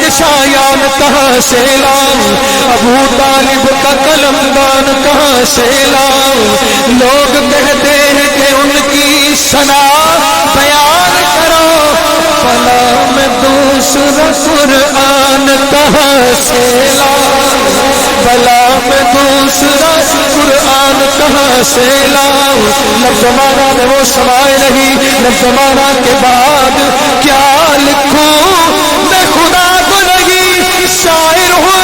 کے شایان کہاں سے لاؤں، ابو طالب کا قلم دان کہاں سے لاؤں، لوگ کہتے ہیں کہ ان کی ثنا بیان کرو، بھلا میں دوسرا قرآن کہاں سے لاؤں، بھلا میں دوسرا قرآن کہاں سے لاؤں، لفظ مانا میں وہ سمائے نہیں، لفظ مانا کے بعد کیا لکھوں، میں خدا کو نہیں شاعر ہوا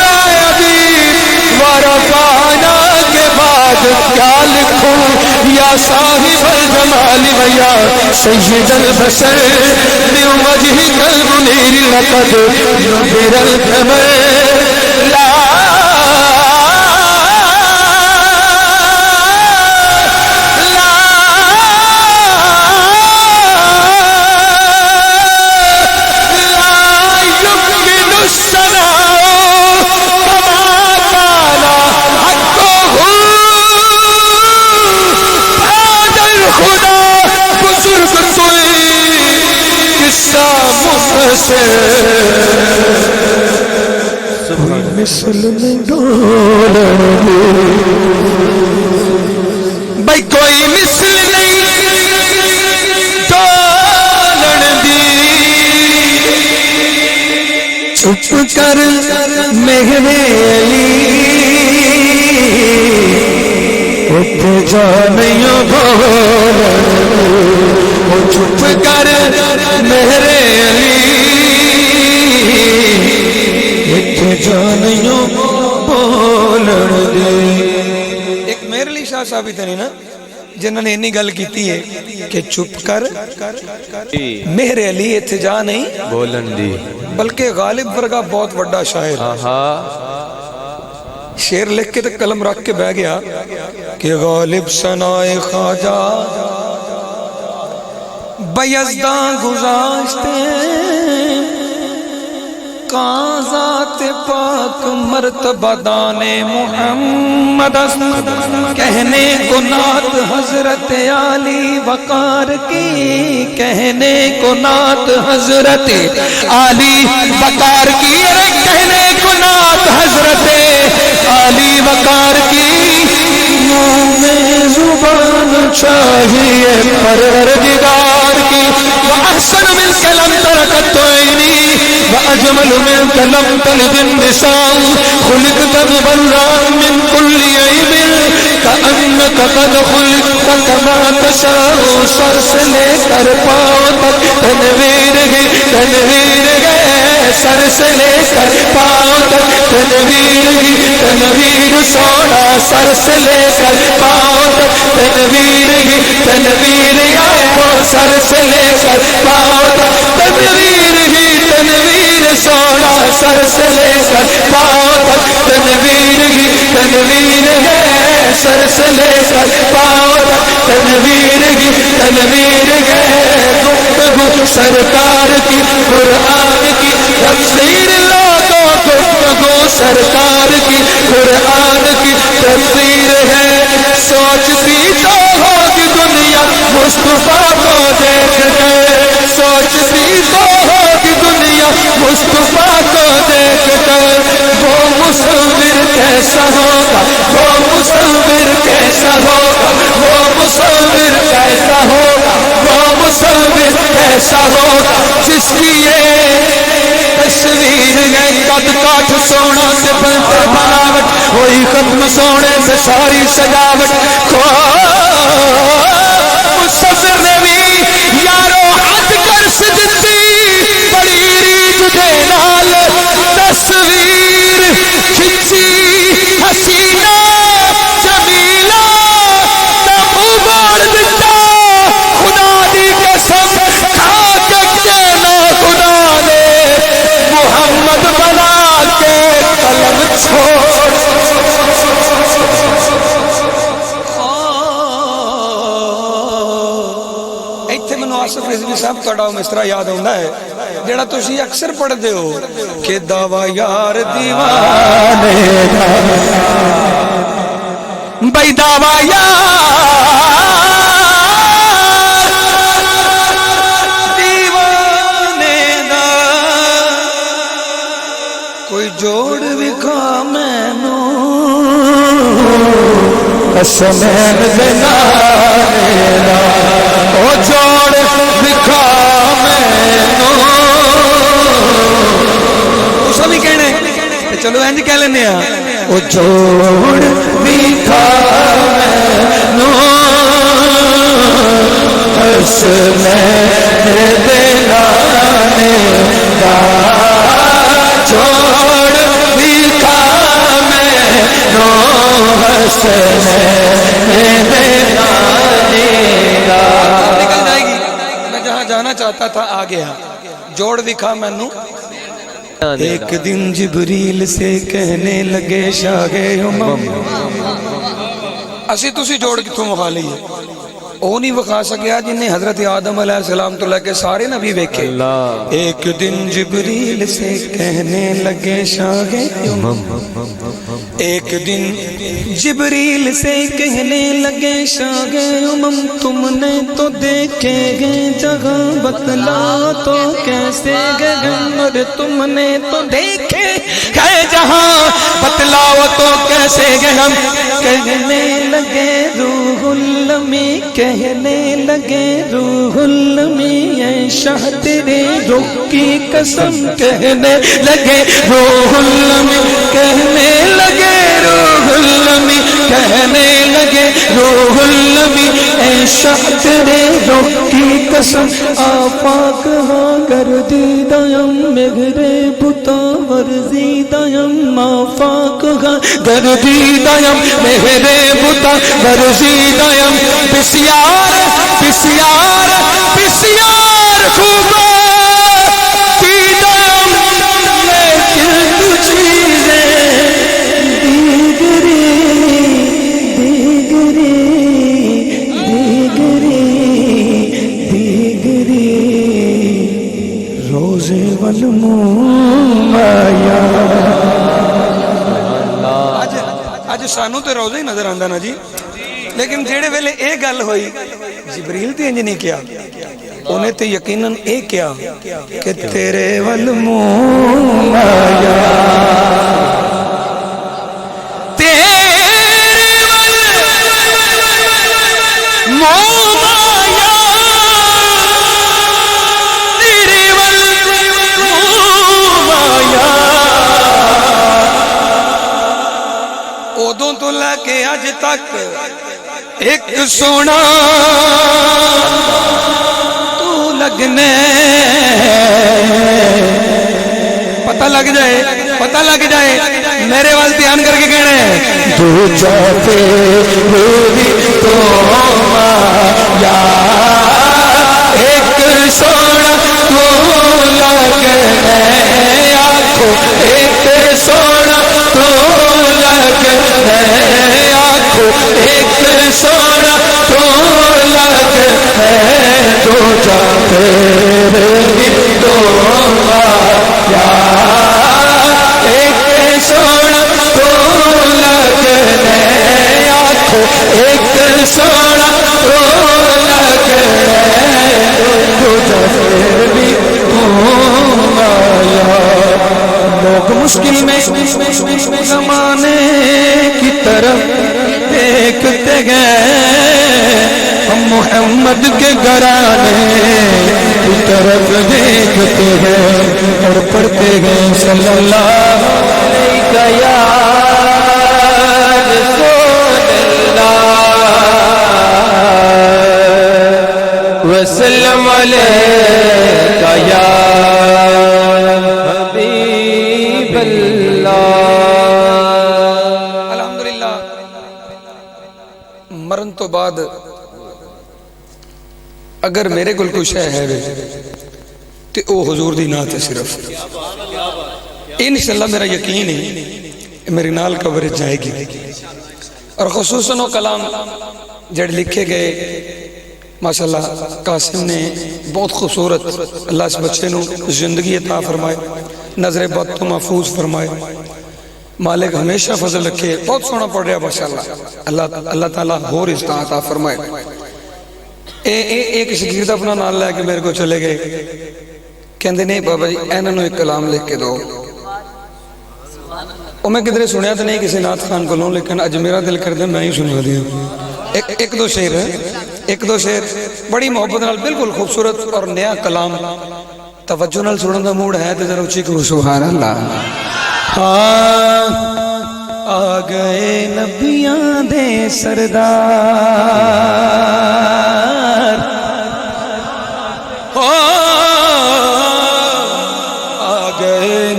ابھی، ورفعنا کے بعد کیا لکھوں، یا صاحب الجمال ویا سید البشر من وجهك المنیر لقد نبر القمر لا مثل میں ڈولن بھائی کوئی مثل نہیں ڈولن دی، چھپ کر مہر علی اٹھ جانیوں بولن، وہ چھپ کر مہر علی جانیوں بولن دے۔ ایک مہر علی شاہ صاحب ہی تھے نا جنہوں نے انی گل کیتی ہے کہ چپ کر مہر علی اتھے جا نہیں بولن دی، بلکہ غالب ورگا بہت بڑا شاعر شعر لکھ کے تو قلم رکھ کے بہ گیا کہ غالب ثنائے خواجہ بیزداں گزاشتے کہاں ذات پاک مرتبہ دان محمد، کہنے کو نعت حضرت علی وقار کی، کہنے کو نعت حضرت علی وقار کی، کہنے کو نعت حضرت علی وقار کی، منہ میں زبان چاہیے پروردگار کی، وَأَحْسَنُ مِنْكَ لَمْ تَرَكَتْ عَيْنِي وَأَجْمَلُ مِنْكَ لَمْ تَلِدِ النِّسَاءُ خُلِقْتَ مُبَرًّا مِنْ كُلِّ عَيْبٍ كَأَنَّكَ قَدْ خُلِقْتَ كَمَا تَشَاءُ، سر سے لے کر پاؤں تک تنویر ہی تنویر ہے، سر سے لے کر پاؤں تک تنویر ہی تنویر، سونا سر سے لے کر پاؤں تک تنویر ہی تنویر، سر سے لے کر پاؤں تک تنویر ہی تنویر، سونا سر سے لے کر پاؤں تک تنویر ہی تنویر ہے، سر سے لے کر پاؤں تک تنویر ہی تنویر ہے، گفتگو سرکار کی قرآن کی تفسیر، لوگوں گفتگو سرکار کی قرآن کی تفسیر ہے، سوچتی تو ہوگی دنیا مصطفیٰ کو دیکھ کر، سوچتی تو ہوگی دنیا مصطفیٰ کو دیکھ کر، وہ مصور کیسا ہوگا، وہ مصور کیسا ہوگا، وہ مصور کیسا ہوگا، وہ مصور کیسا ہوگا، جس کی یہ تصویر ہے قد کاٹ سونا سے بنتے بناوٹ، وہی ختم سونے سے ساری سجاوٹ، مصور نے بھی یارو حد کر سجدتی بڑی تجھے نال تصویر کھچی حسینہ جمیلہ نہ اباڑ دیتا، خدا دی قسم کھا کے کہنا خدا نے محمد بنا کے قلم چھوڑ، ایتھے منو آصف رضوی صاحب تہاڈا مصرع یاد آوندا ہے جڑا تسی اکثر پڑھدے ہو کہ دعویٰ یار دیوانے دا، بھائی دعویٰ یار دیوانے دا، حسنین دے نانے دا او جوڑ دکھا مینوں اس بھی کہنا ہے چلو انج کہہ لینے ہاں او جوڑ دکھا مینوں حسنین دے نانے دا جوڑ دکھا مینوں حسنین دے نانے دا نکل جائے گی میں جہاں جانا چاہتا تھا آ گیا جوڑ دکھا مینوں ایک دن جبریل سے کہنے لگے شاہ امم اسی تسی جوڑ کتوں مخا لیے او نہیں وکھا سکیا جنہیں حضرت آدم علیہ السلام تو لے کے سارے نبی ویکھے ایک دن جبریل سے کہنے لگے شاہ امم ایک دن جبریل سے کہنے لگے شاہ امم تم نے تو دیکھے گے جگہ بتلا تو کیسے گگن تم نے تو دیکھے گئے جہاں بتلاؤ تو کیسے گگن کہنے لگے روح المی کہنے لگے روح المی اے شاہ تیرے رخ کی قسم کہنے لگے روح المی کہنے لگے روح المی کہنے لگے روح المی اے شاہ تیرے رخ کی قسم آفاق ہاں گردیدایم مغرے بتا ورزیدایم آفاق ہاں گردیدایم مغرے بتا ورزیدایم بسیار بسیار بسیار خوبا دیدایم لیکن تو چیزیں دیگری دیگری دیگری دیگری روزے والموم آیا آج سانو تے روزے ہی نظر آندہ نا جی لیکن جیڑے ویلے اے گل ہوئی جبریل تے انج نہیں کیا انہیں تے یقیناً اے کیا کہ تیرے والموم آیا ادوں تو لے کے اج تک ایک سونا تو لگنے پتہ لگ جائے میرے وال دھیان کر کے کہنا ہے تو چاہتے ہوئی تو مایا ایک سونا تو لگنے آنکھوں ایک سونا تو لگنے آنکھوں ایک سونا تو لگنے تو چاہتے ہوئی تو مایا ایک سونا تو لگنے آنکھوں ایک سونا تو لگنے تو چاہتے ہوئی تو مایا لوگ مشکل میں زمانے کی طرف دیکھتے گئے ہم محمد کے گھرانے کی طرف دیکھتے ہیں اور پڑھتے گئے صلی اللہ علیہ یا رسول اللہ وسلم علیہ یا حبیب اللہ الحمدللہ مرن تو بعد اگر میرے کل کوئی شے ہے تو او حضور دی نات ہے صرف انشاءاللہ میرا یقین ہے میری نال کوریج جائے گی اور خصوصاً وہ کلام جڑ لکھے گئے ماشاءاللہ قاسم نے بہت خوبصورت اللہ اس بچے نو زندگی عطا فرمائے نظر بد تو محفوظ فرمائے مالک ہمیشہ فضل رکھے بہت سونا پڑھ رہا ماشاءاللہ اللہ تعالیٰ اور اس عطا فرمائے ایک شگیرد اپنا نال لے کے میرے کو چلے گئے کہندے نہیں بابا جی اینوں ایک کلام لکھ کے دو وہ میں کدھر سنیا تو نہیں کسی نعت خان کو لوں، لیکن اج میرا دل کر دے میں ہی سنا دیا ایک دو شعر ہے، ایک دو شعر بڑی محبت نال، بالکل خوبصورت اور نیا کلام، توجہ نال سنن دا موڈ ہے تے ذرا اونچی کرو سبحان اللہ۔ ہاں آ گئے نبیاں دے سردار،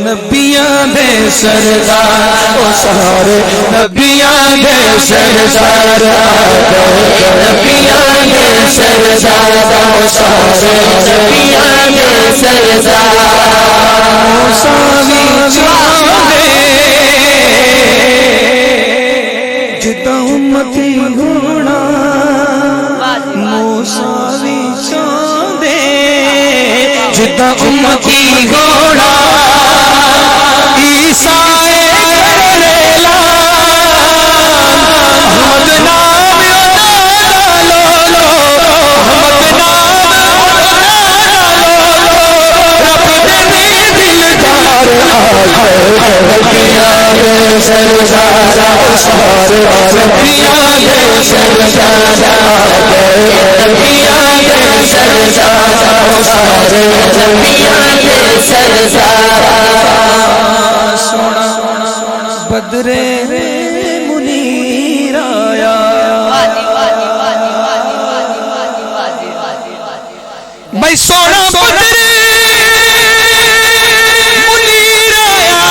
نبیاں دے سردار، او سارے نبیاں دے سردار، نبیاں دے سردار، او سارے نبیاں دے سردار، موسیٰ وی چاہدے جدہ امتی ہونا، موسیٰ وی چاہدے جدہ امتی ہونا، بدرے منیر آیا، بھائی سونا بدرے منیر آیا،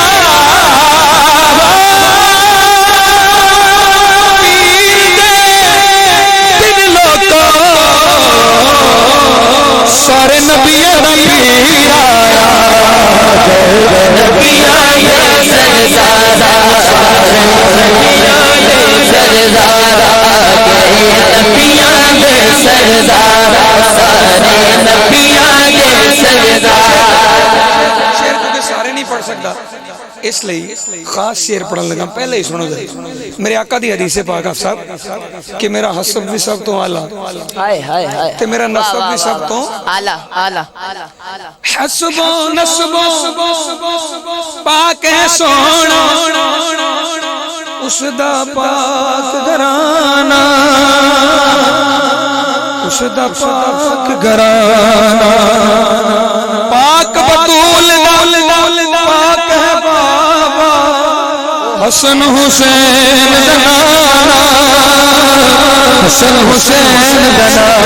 پیر دے دن لوگوں سارے نبیوں دا پیر آیا، نبیوں سارے نہیں پڑھ سکتا، اس لئے خاص شعر پڑھن لگا، پہلے ہی سنو دے میرے آقا دی حدیث پاک صاحب کہ میرا حسب بھی سب تو اعلیٰ تے میرا نسب بھی سب تو اعلیٰ، حسب و نسب پاک ہے سونا، اس دا پاک گھرانہ، اس دا پاک گھرانہ، پاک بطول پاک ہے بابا حسن حسین دنانا، حسن حسین دنانا،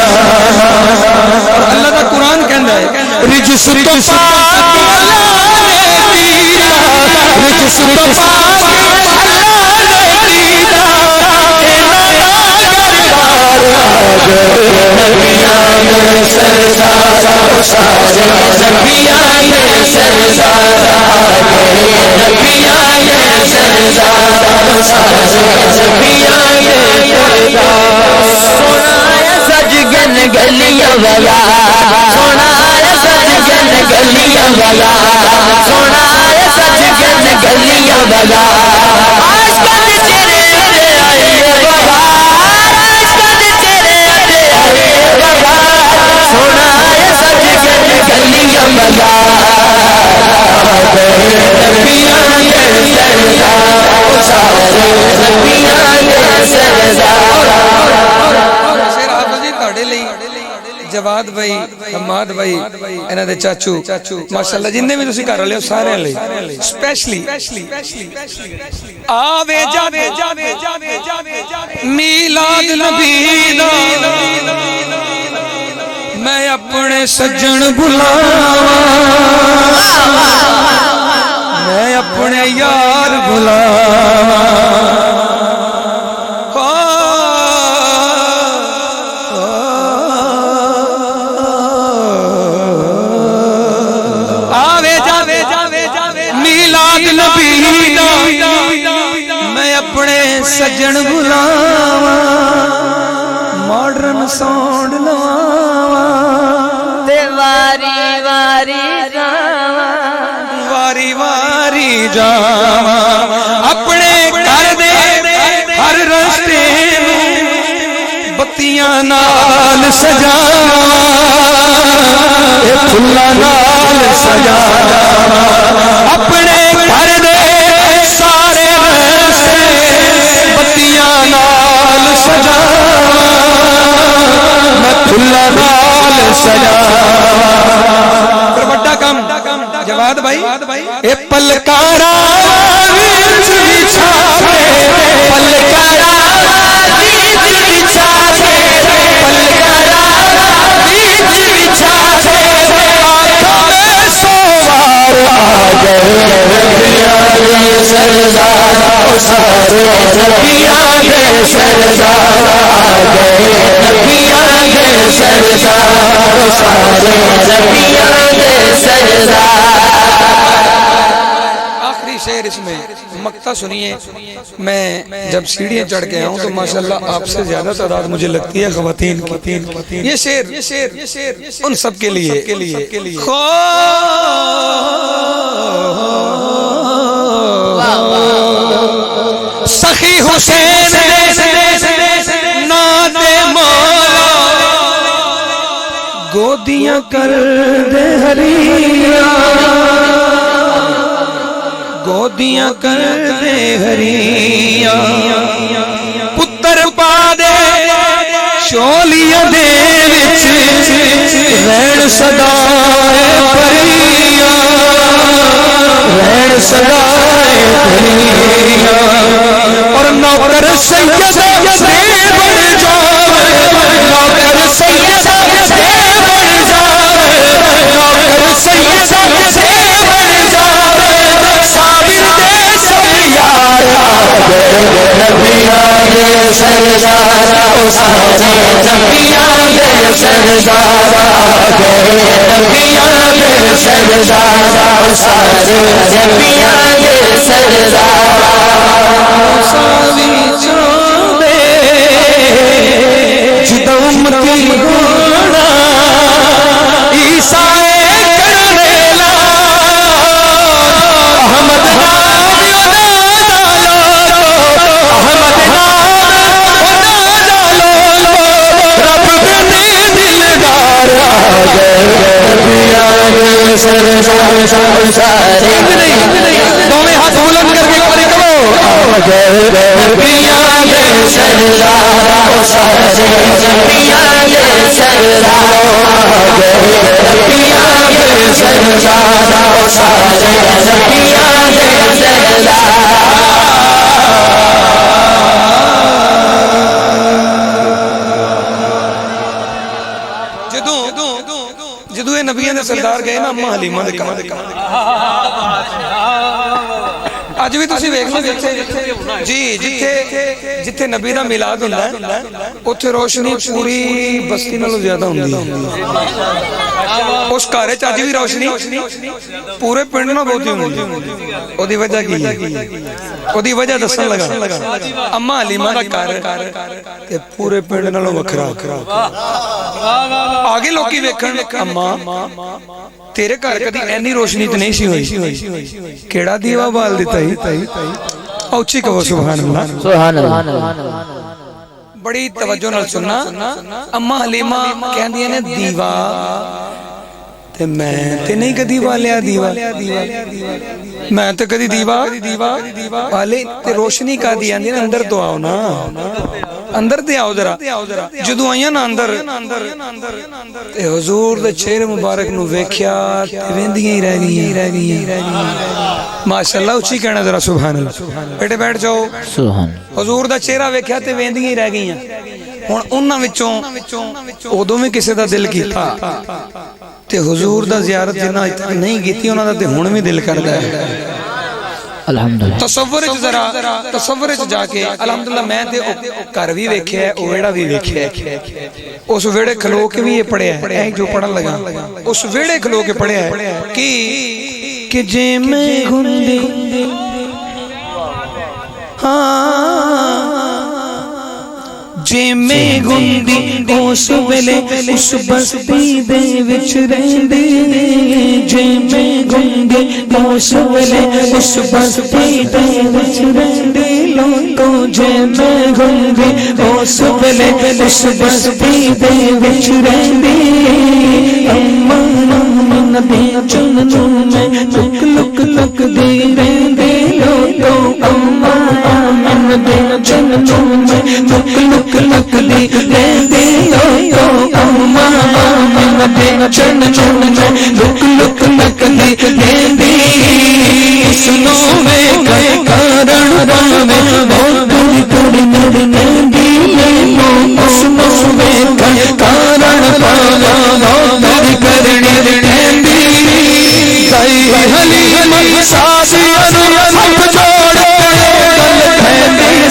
اللہ دا قرآن کہندہ ہے رجس تو پاک اللہ نے دیدہ، رجس تو پاک سجگن گلیاں والا، سونا سجگن گلیاں والا، سونا سجگن گلیاں والا، آشکن تیرے آئے بابا، آشکن تیرے آئے بابا، سونا سجگن گلیاں والا، نبیاں کے سردار، سارے نبیاں کے سردار۔ جواد بھائی، حماد بھائی، انہاں دے چاچو ماشاءاللہ جننے بھی تسی کر رہے ہو سارے لئی سپیشلی آوے جاوے میلاد نبی دا، میں اپنے سجن بلاواں، میں اپنے یار بلاواں، سجن بلاواں، ماڈرن ساؤنڈ لواواں، تے واری واری جاواں، واری واری جاواں، اپنے گھر دے ہر رستے نوں بتیاں نال سجاواں، پھلاں نال سجاواں، اپنے گھر دے سارے نبیاں دے سردار گئے نبیاں دے سردار سارے نبیاں دے سردار آخری شعر اس میں مقطع سنیے میں جب سیڑھیاں چڑھ کے آؤں تو ماشاءاللہ آپ سے زیادہ تعداد مجھے لگتی ہے خواتین کی یہ شعر ان سب کے لیے سخی حسین ناد مولا گودیاں کر دے ہریاں گودیاں کر دے ہریاں پتر پا دے شولیاں دے وچ رہن صدائے پریاں رہن صدائے پریاں اور نوکر سید دے بن جاوے نوکر سید دے بن جاوے نوکر سید دے بن جاوے صابر دے سر یار نبیاں دے سردار سارے نبیاں دے سردار نبیاں دے سردار سارے نبیاں دے سردار ساوی چاندے جدوں امتی ہونا عیسیٰ کرنے لا احمد دونوں ہاتھ بلند کر کے قاری کرو نبیاں دے سردار سارے نبیاں دے سردار نبیاں دے سردار سارے نبیاں دے سردار جدوں یہ نبیاں دے سردار گئے نا اماں حلیمہ دے کام اج بھی تسی ویکھ لو جی جتھے نبی دا میلاد ہوندا ہے اوتھے روشنی پوری بستی نالوں زیادہ ہوندی ہے اس گھر وچ اج بھی روشنی پورے پنڈ نال بہت ہوندی ہے اودی وجہ کی ہے اودی وجہ دسن لگا اماں حلیمہ دا گھر تے پورے پنڈ نالوں وکھرا آگے لوکی ویکھن اماں تیرے گھر کدی اینی روشنی تے نہیں سی ہوئی کیڑا دیوا بال دیتا ہی اوچی کہو سبحان اللہ سبحان اللہ بڑی توجہ نال سننا اماں حلیمہ کہندیاں نے دیوا تے میں تے نہیں کدی والیا دیوا میں تے کدی دیوا والے تے روشنی کا دی آندی نا اندر تو آؤ نا اندر تے آؤ ذرا جدوں آئیاں نا اندر تے حضور دے چہرے مبارک نو ویکھیا تے ویندیاں ہی رہ گئیاں ماشاءاللہ اچھی کہنا ذرا سبحان اللہ بیٹے بیٹھ جاؤ سبحان حضور دا چہرہ ویکھیا تے ویندیاں ہی رہ گئیاں ہن انہاں وچوں اودوں وی کسے دا دل کیتا تے حضور دا زیارت جنہاں تک نہیں کیتی انہاں دا تے ہن وی دل کردا ہے الحمدللہ تصور وچ جا کے الحمدللہ میں تے گھر وی ویکھیا ہے او ویڑا وی ویکھیا ہے اس ویڑے کھلو کے وی یہ پڑھیا ہے اے جو پڑھن لگا اس ویڑے کھلو کے پڑھیا ہے کہ جے میں گھندی جے میں گھندی اس ویلے اس بستی دے وچ رہندی جے میں گھندی اس ویلے اس بستی دے وچ رہندی لوکوں جے میں گھندی اس ویلے اس بستی دے وچ رہندی اماں نبی چنوں میں لک دی رہندی لوکوں اماں نبی چنوں میں لک دی رہندی لوکوں اماں نبی چنوں میں لک دی رہندی سنو میں کارن باوے بہت تھوڑی نڑی نندی سنو میں کارن باوے بہت کرنی رہندی سائی حلیمہ ساسیاں ہاتھ جوڑ کے گل کہندی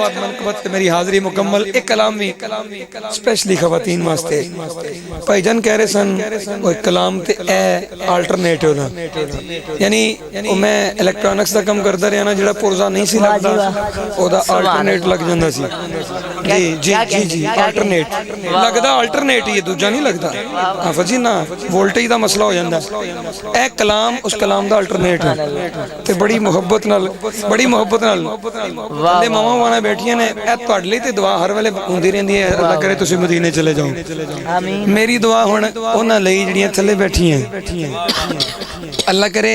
بعد منقبت میری حاضری مکمل ایک کلام بھی سپیشلی خواتین واسطے بھائی جان کہہ رہے سن وہ کلام تے اے آلٹرنیٹیو دا یعنی میں الیکٹرانکس دا کم کردا رہیا نا جڑا پرزا نہیں سی لگدا او دا آلٹرنیٹ لگ جاندا سی جی آلٹرنیٹ لگدا آلٹرنیٹ ہی دوجا نہیں لگدا حافظ جی نا وولٹیج دا مسئلہ ہو جاندا اے کلام اس کلام دا آلٹرنیٹ ہے تے بڑی محبت نال تے ماما وانا بیٹھیاں نے اے تواڈے لئی تے دعا ہر ویلے ہوندی رہندی ہے اللہ کرے تسی مدینے چلے جاؤ آمین میری دعا ہن انہاں لئی جڑیاں تھلے بیٹھی ہیں اللہ کرے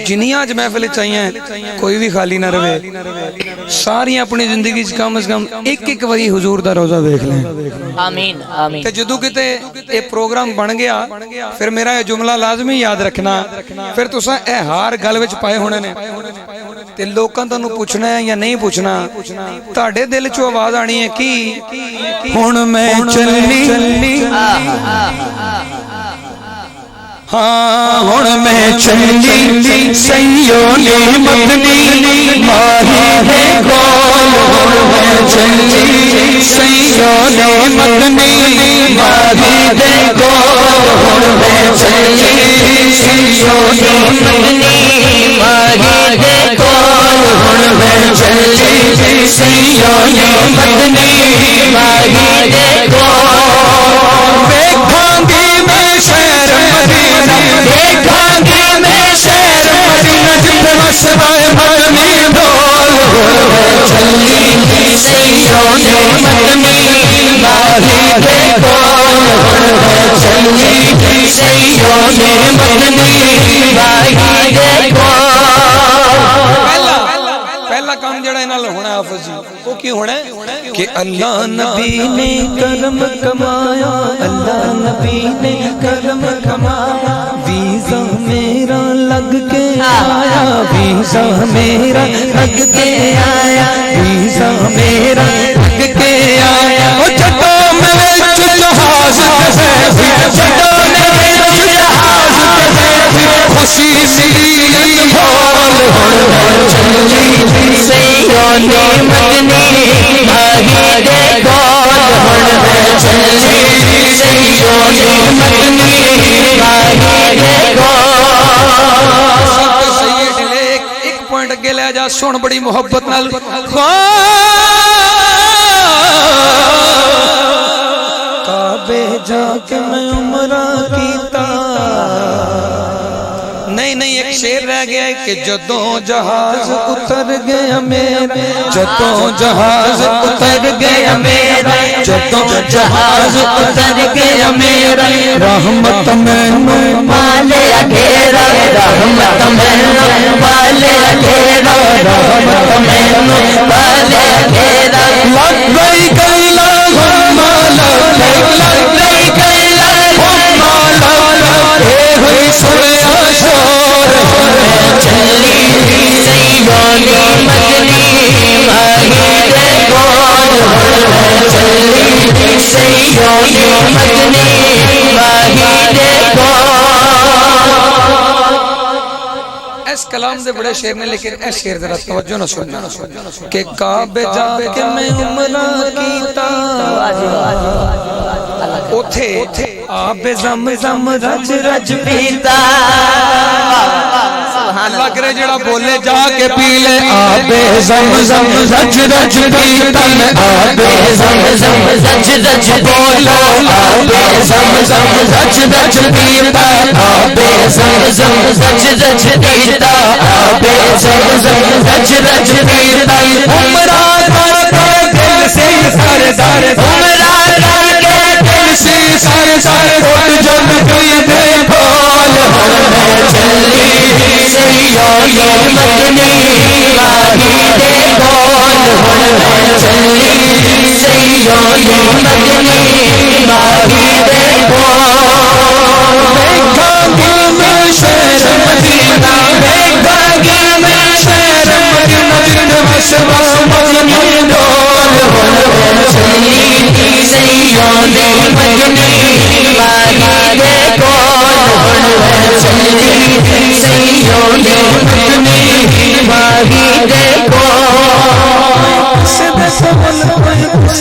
جنیاں اج محفل چاہیے کوئی بھی خالی نہ رہے ساری اپنی زندگی چ کم از کم ایک ایک واری حضور دا روزہ دیکھ لیں آمین آمین تے جدوں کتے اے پروگرام بن گیا پھر میرا یہ جملہ لازمی یاد رکھنا پھر تساں اے ہار گل وچ پائے ہونے نے تے لوکاں تانوں پوچھنا ہے یا نہیں پوچھنا تہاڈے دل چوں آواز آنی ہے کی ہن میں چلی ہاں ہن میں چلی سیوں نے مدنی ماہی دے کول ہن میں چلی سیوں نے مدنی ماہی دے کول ہن میں چلی سیوں نے مدنی ماہی دے کول ہن میں چلی سیوں نے مدنی ماہی دے کول دیکھاں گی میں شہر مدینہ دیکھاں گی میں شہر مدینہ جب مسئلہ مدنی بول چلی سیوں نے مدنی ماہی دے کول چلی سیوں نے مدنی ماہی دے کول پہلا کام جڑا انہاں ہونا ہے حافظ جی وہ کی ہونا ہے کہ اللہ نبی نے کرم کمایا اللہ نبی نے کرم کمایا ویزا میرا لگ کے آیا ویزا میرا لگ کے آیا ویزا میرا لگ کے آیا او جدوں میں جہاز ہے جدوں میں جہاز ہے خوشی ملی بول چلی سیوں نے مدنی ماہی دے کول ہن چلی سیوں نے مدنی ماہی دے کول سید ایک پوائنٹ اگے لے جا سن بڑی محبت نال کعبے جا کے میں عمرہ کیتا نہیں ایک شعر رہ گیا ہے کہ جدوں جہاز اتر گیا میرا جدوں جہاز اتر گیا میرا جدوں جہاز اتر گیا میرا رحمت مینوں پالے گھیرا رحمت مینوں پالے گھیرا رحمت مینوں پالے گھیرا لبیک اللہم لبیک اللہم اے ہوئی سنیا چلی سیوں نے مدنی ماہی دے کول چلی سیوں نے مدنی ماہی دے کول اس کلام دے بڑے شعر نے لیکن اس شعر ذرا توجہ نہ سننا کہ کعبے جا کے میں عمرہ کیتا اوتھے آب زمزم رج رج پیتا اللہ کرے جڑا بولے جا کے پی لے آب زمزم رج رج پیتا آب زمزم رج رج بولو آب زمزم رج رج پیتا آب زمزم رج رج پیتا آب زمزم رج رج پیتا عمرہ کر کے دل سے سردار عمرہ کر کے دل سے سردار اٹھ جب کوئی دے بول ہن چلی سیوں نے مدنی ماہی دے کول ہن چلی سیوں نے مدنی ماہی دے کول دیکھاں گی میں شہر مدینہ دیکھاں گی میں شہر مدینہ جن مسوا مدنی ڈول ہن چلی سیوں نے مدنی ماہی دے کول ہن چلی سیوں نے مدنی ماہی دے کول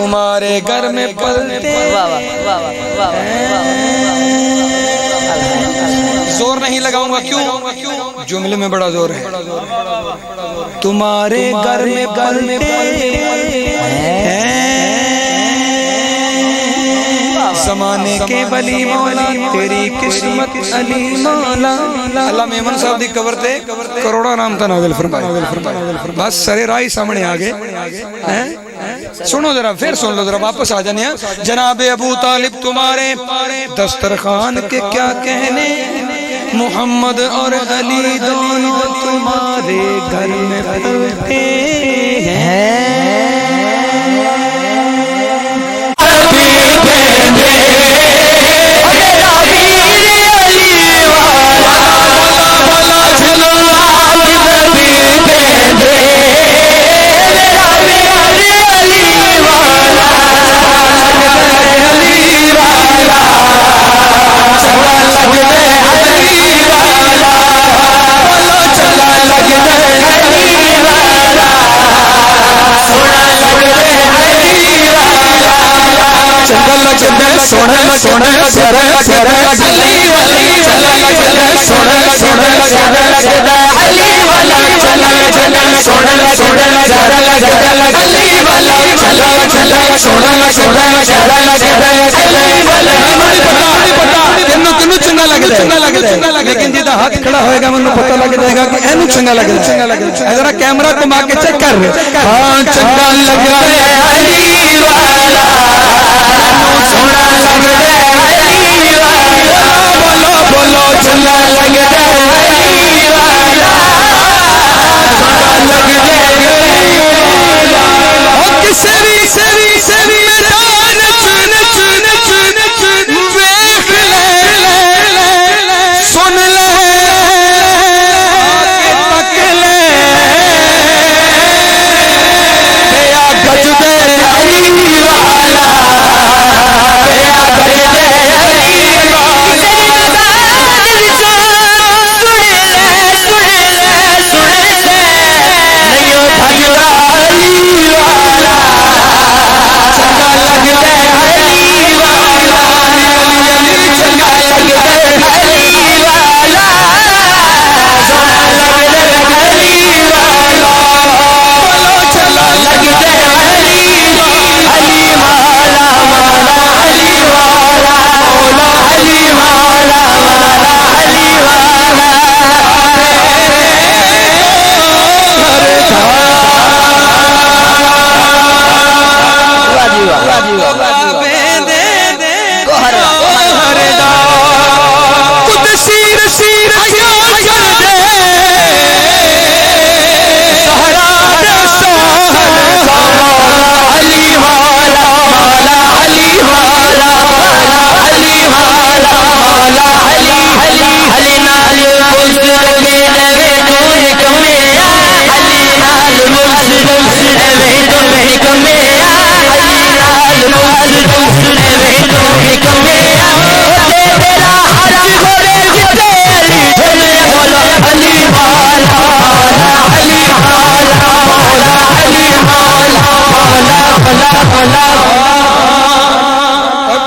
تمہارے گھر میں پلتے واہ واہ واہ واہ زور نہیں لگاؤں گا کیوں جملے میں بڑا زور ہے تمہارے گھر میں پلتے زمانے کے ولی مولا تیری قسمت علی مولا اللہ میمن صاحب دی قبر تے کروڑا نام تا نازل فرمائے بس سرے رائی سامنے آگے سنو ذرا پھر سن لو ذرا واپس آ جانے جناب ابو طالب تمہارے دسترخوان کے کیا کہنے محمد اور علی دونوں تمہارے گھر میں پلتے ہیں لیکن جیدہ ہاتھ کھڑا ہوئے گا منو پتہ لگ جائے گا کہ اینو چنگا لگ رہا ہے ذرا کیمرہ کو ماں کے چیک کر ہاں چنگا لگ رہا ہے علی والا سونا لگ رہا ہے علی والا بولو بولو چنگا لگ رہا ہے علی والا سونا لگ رہا ہے علی والا اور کسی بھی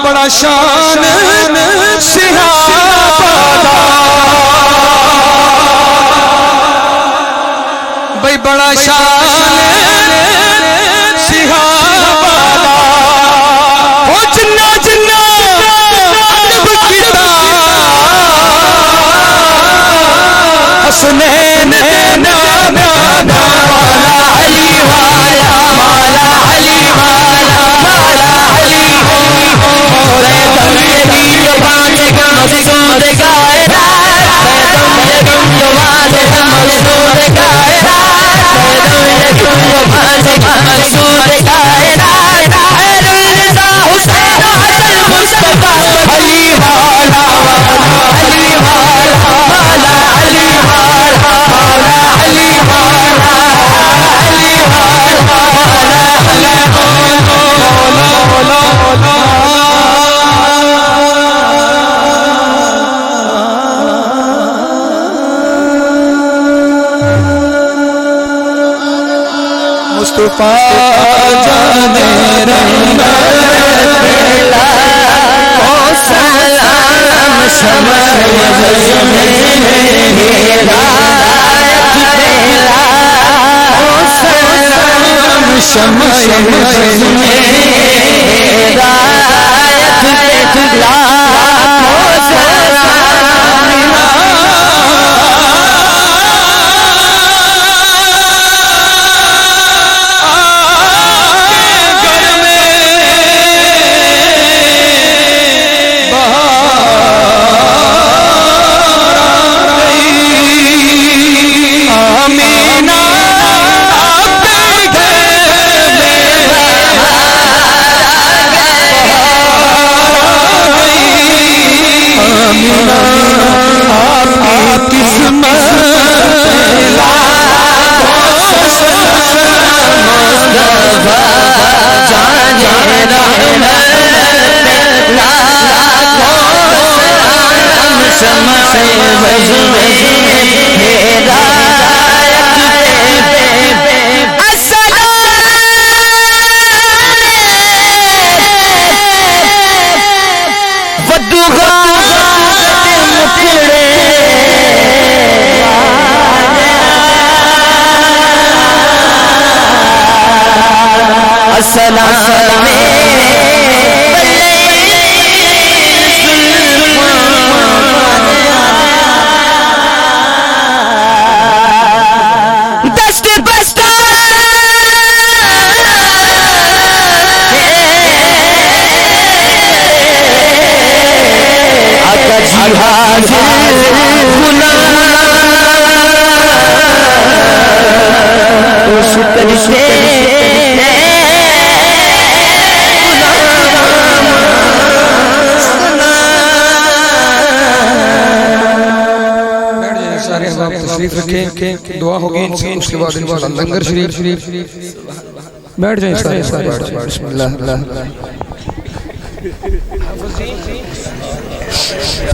میرا شان بھائی بڑا شان سہابادا وہ جنہ جنہ حسنین نانا مولا علی والا مولا علی والا مولا علی مصطفیٰ جانے سلام شمع شمع تشریف رکھیں، دعا ہوگی اس کے بعد انشاءاللہ لنگر شریف بیٹھ جائیں سارے بسم اللہ